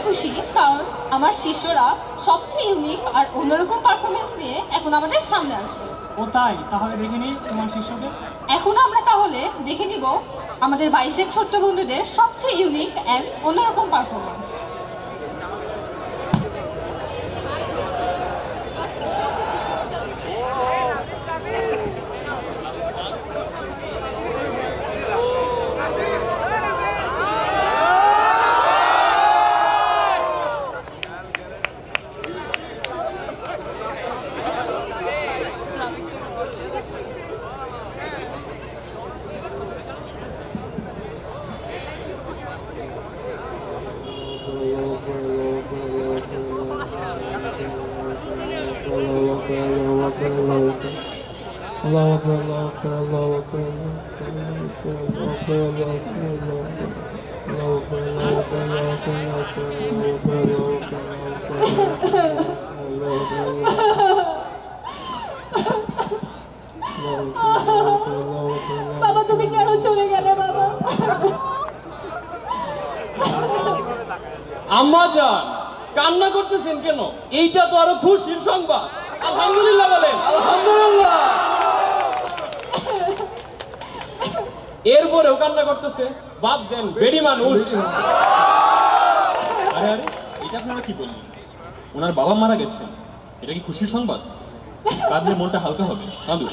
খুশি, কারণ আমার শিষ্যরা সবচেয়ে ইউনিক আর অন্যরকম পারফরমেন্স নিয়ে এখন আমাদের সামনে আসবে। ও তাই? তাহলে দেখে নিই তোমার শিষ্যদের। এখন আমরা তাহলে দেখে নিব আমাদের 22-এর ছোট্ট বন্ধুদের সবচেয়ে ইউনিক অ্যান্ড অন্যরকম পারফরমেন্স। বাবা, তুমি কেন চলে গেলে বাবা? আম্মা জান, কান্না করতেছেন কেন? এইটা তো আরো খুশির সংবাদ। আলহামদুলিল্লাহ বলেন। আলহামদুলিল্লাহ। এরপরেও কান্না করতেছে, বাদ দেন, বেডি মানুষ। আরে আরে, এটা আপনারা কি বললেন? ওনার বাবা মারা গেছেন, এটা কি খুশির সংবাদ? কাঁদলে মনটা হালকা হবে, কাঁদুন।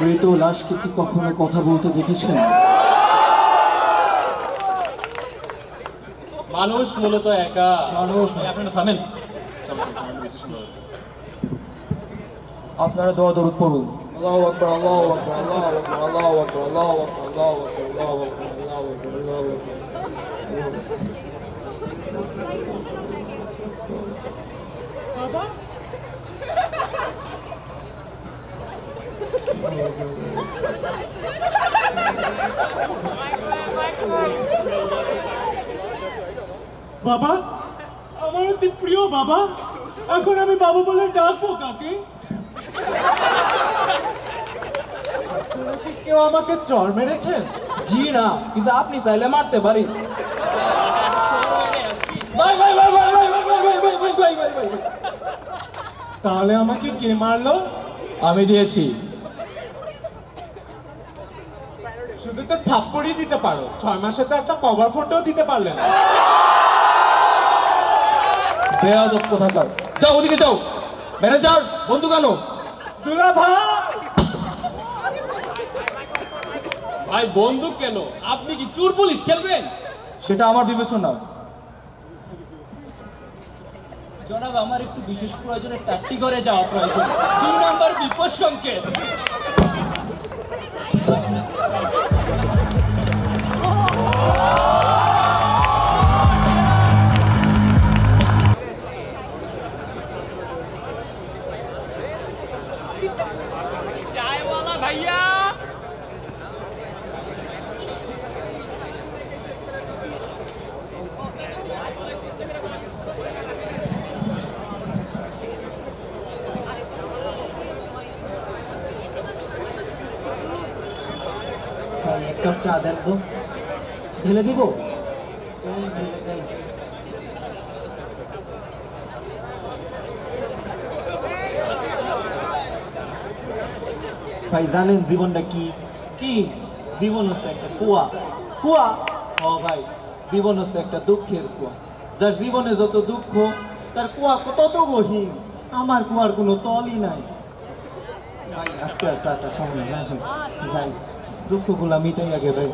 মৃত লাশকে কি কখনো কথা বলতে দেখেছেন? মানুষ মূলত একা মানুষ। আপনারা থামেন। আপনারা দোয়া দরুদ পড়ুন। আল্লাহু আকবার, আল্লাহু আকবার, আল্লাহু আকবার, আল্লাহু আকবার, আল্লাহু আকবার, আল্লাহু আকবার, আল্লাহু আকবার, আল্লাহু আকবার, আল্লাহু আকবার। বাবা, বাবা, আমার অতি প্রিয় বাবা, এখন আমি বাবা বলে ডাকবো কাকে? কেউ আমাকে চড় মেরেছেন? জি না, কিন্তু আপনি চাইলে মারতে পারি। তাহলে আমাকে কে মারলো? আমি দিয়েছি। শুধু তো থাপ্পড়ই দিতে পারো, 6 মাসে তো একটা কভার ফটোও দিতে পারলে না। বেয়াদব কোথাকার। যাও ওদিকে যাও। ম্যানেজার, বন্ধু কেন? দুলা ভাই, ভাই বন্দুক কেন? আপনি কি চোর পুলিশ খেলবেন? সেটা আমার বিবেচনা। জনাব, আমার একটু বিশেষ প্রয়োজনে টাট্টি করে যাওয়া প্রয়োজন। 2 নাম্বার বিপদ সংকেত। এক কাপ চা দেন তো, ঢেলে দিব। ভাই জানেন জীবনটা কি? কি জীবন হচ্ছে একটা কুয়া। কুয়া? ও ভাই, জীবন হচ্ছে একটা দুঃখের কুয়া। যার জীবনে যত দুঃখ, তার কুয়া তত গহীন। আমার কুয়ার কোনো তলই নাই। ভাই আজকে আর চাটা খাবো না, যাই দুঃখগুলা মিটাই আগে ভাই।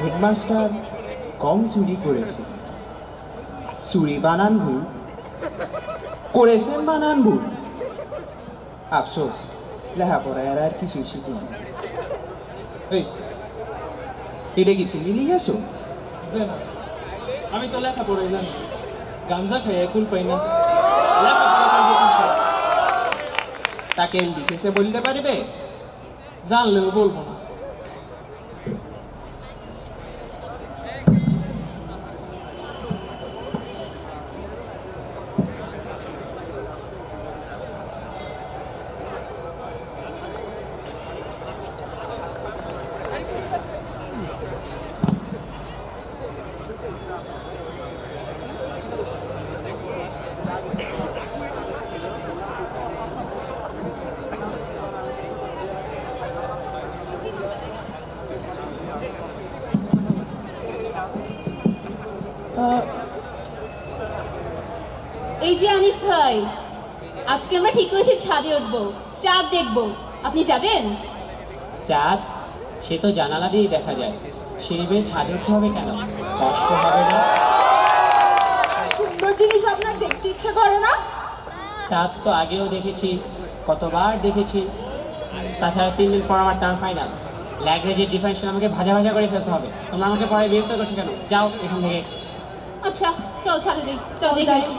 হেডমাস্টার কম চুরি করেছে, চুরি বানান ভুল করেছেন, বানান ভুল। আফসোস, লেখাপড়ায় আর কিছুই শিখুন। এই, এটা কি তুমি লিখেছো? না, আমি তো লেখাপড়াই জানি, গাঞ্জা খাইয়া কুল পাই না। লেখাপড়া করবো কিসে? তাকে লিখেছে বলতে পারবে? জানলেও বলবো না। এই যে আনিস ভাই, আজকে আমরা ঠিক করেছি ছাদে উঠবো, চাঁদ দেখবো। আপনি যাবেন? চাঁদ সে তো জানালা দিয়েই দেখা যায়, সিঁড়ি বেয়ে ছাদে উঠতে হবে কেন? কষ্ট হবে না? সুন্দর জিনিস আপনার দেখতে ইচ্ছে করে না? চাঁদ তো আগেও দেখেছি, কতবার দেখেছি। তাছাড়া 3 দিন পর আমার টার্ম ফাইনাল, ল্যাঙ্গুয়েজের ডিফারেন্সিয়াল আমাকে ভাজা ভাজা করে ফেলতে হবে। তোমরা আমাকে পরে বিরক্ত করছো কেন? যাও এখান থেকে। আচ্ছা চল ছাদে যাই, চল দেখে আসি।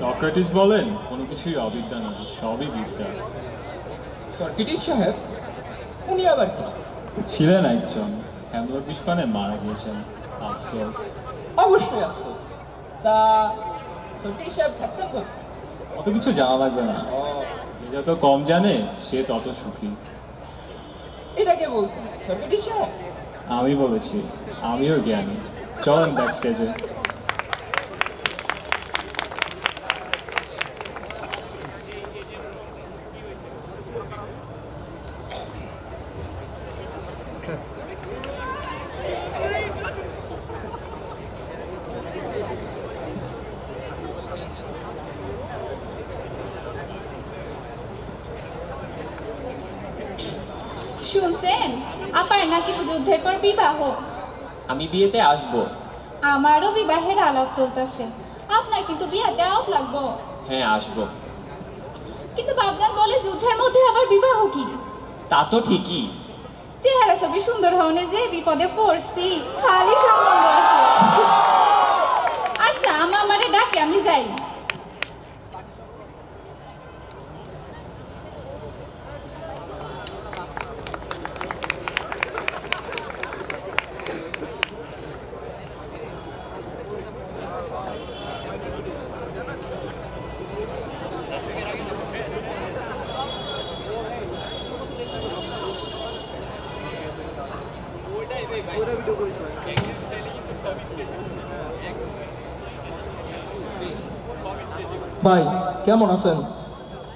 সক্রেটিস বলেন কোনো কিছুই অবিদ্যা নয়, সবই বিদ্যা। সক্রেটিস সাহেব, উনি আবার কি? ছিলেন একজন, হ্যামলক বিষপানে মারা গিয়েছেন, আফসোস। অবশ্যই আফসোস। তা সক্রেটিস সাহেব থাকতেন কোথায়? অত কিছু জানা লাগবে না, যে যত কম জানে সে তত সুখী। এটা কে বলছেন? সক্রেটিস সাহেব? আমি বলেছি, আমিও জ্ঞানী। চলেন ব্যাক স্টেজে। শুনছেন, আপার নাকি যুদ্ধের পর বিবাহ? আমি বিয়েতে আসবো। আমারও বিবাহের আলাপ চলতেছে। আপনার কিন্তু বিয়াতে আউট লাগবো। হ্যাঁ আসবো। কিন্তু বাবজান বলে যুদ্ধের মধ্যে আবার বিবাহ কি? তা তো ঠিকই। চেহারা ছবি সুন্দর হওনে যে বিপদে পড়ছি, খালি সম্বন্ধ আসে। আচ্ছা আমারে ডাকে, আমি যাই। ভাই কেমন আছেন?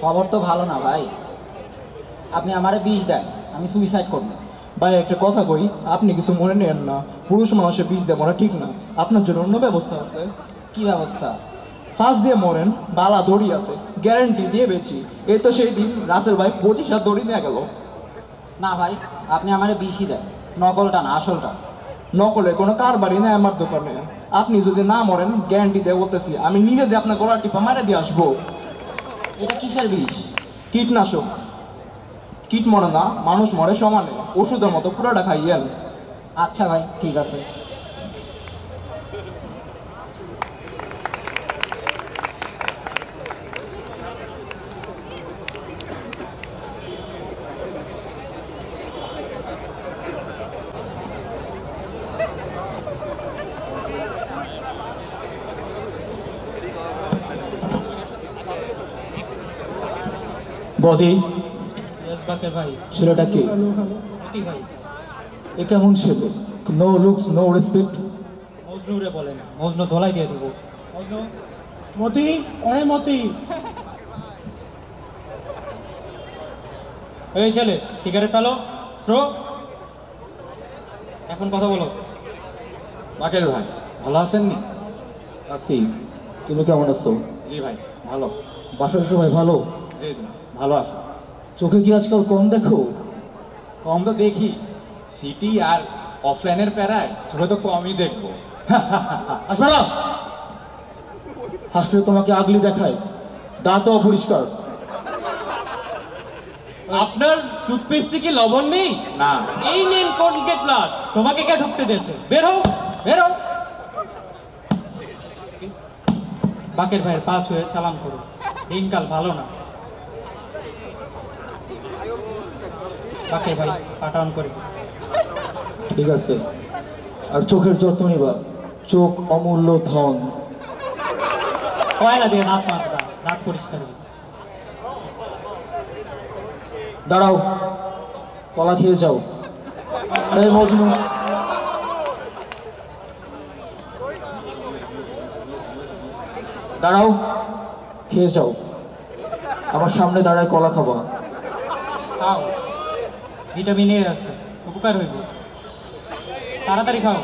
খবর তো ভালো না ভাই। আপনি আমারে বিষ দেন, আমি সুইসাইড করব। ভাই একটা কথা কই, আপনি কিছু মনে নেন না, পুরুষ মানুষের বিষ দিয়ে মরা ঠিক না। আপনার জন্য অন্য ব্যবস্থা আছে। কি ব্যবস্থা? ফাঁস দিয়ে মরেন, বালা দড়ি আছে, গ্যারান্টি দিয়ে বেচি। এই তো সেই দিন রাসেল ভাই 25 হাত দড়ি নিয়ে গেল। না ভাই, আপনি আমারে বিষই দেন, নকলটা না আসলটা। নকলের কোনো কারবারই নেই আমার দোকানে। আপনি যদি না মরেন, গ্যারান্টি দিয়ে বলতেছি, আমি নিজে যে আপনার গলা টিপা মারা দিয়ে আসবো। এটা কিসের বিষ? কীটনাশক। কীট মরে না, মানুষ মরে সমানে। ওষুধের মতো পুরোটা খাইয়েন। আচ্ছা ভাই, ঠিক আছে। বদি বাকের ভাই ছেলেটা কে? মতি ভাই এ কেমন ছেলে? No looks no respect. মজনুরে বলেন, মজনু ধলাই দিয়ে দিব। মজনু মতি, এই মতি, এই ছেলে সিগারেট ফেলো, থ্রো। এখন কথা বলো। বাকের ভাই ভালো আছেননি? আসি। তুমি কেমন আছো? জি ভাই ভালো। বাসার সবাই ভালো? জি জি ভালো আছে। চোখে কি আজকাল কম দেখো? কম তো দেখি, সিটি আর অফলাইনের প্যারায় চোখে তো কমই দেখবো। আসবে না, হাসলে তোমাকে আগলি দেখায়, দাঁতও অপরিষ্কার। আপনার টুথপেস্টে কি লবণ নেই? না। এই নেন কোলগেট প্লাস। তোমাকে কে ঢুকতে দিয়েছে? বের হও, বের হও। বাকের ভাইয়ের পা ছুঁয়ে সালাম করো, দিনকাল ভালো না। বাকের ভাই পাটা অন করে। ঠিক আছে, আর চোখের যত্ন নিবা, চোখ অমূল্য ধন। কয়লা দিয়ে দাঁত মাজবা, দাঁত পরিষ্কার হবে। দাঁড়াও, কলা খেয়ে যাও। এই মজনু, দাঁড়াও, খেয়ে যাও। আমার সামনে দাঁড়ায় কলা খাবা। খাও, ভিটামিন এ আছে, উপকার হইব। তাড়াতাড়ি খাও।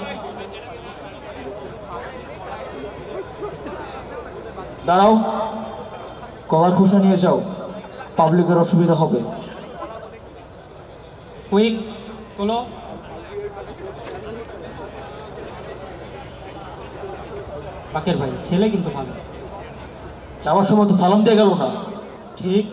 দাঁড়াও, কলার খোসা নিয়ে যাও, পাবলিকের অসুবিধা হবে। কুইক তোলো। বাকের ভাই ছেলে কিন্তু ভালো। যাওয়ার সময় তো সালাম দিয়ে গেল না। ঠিক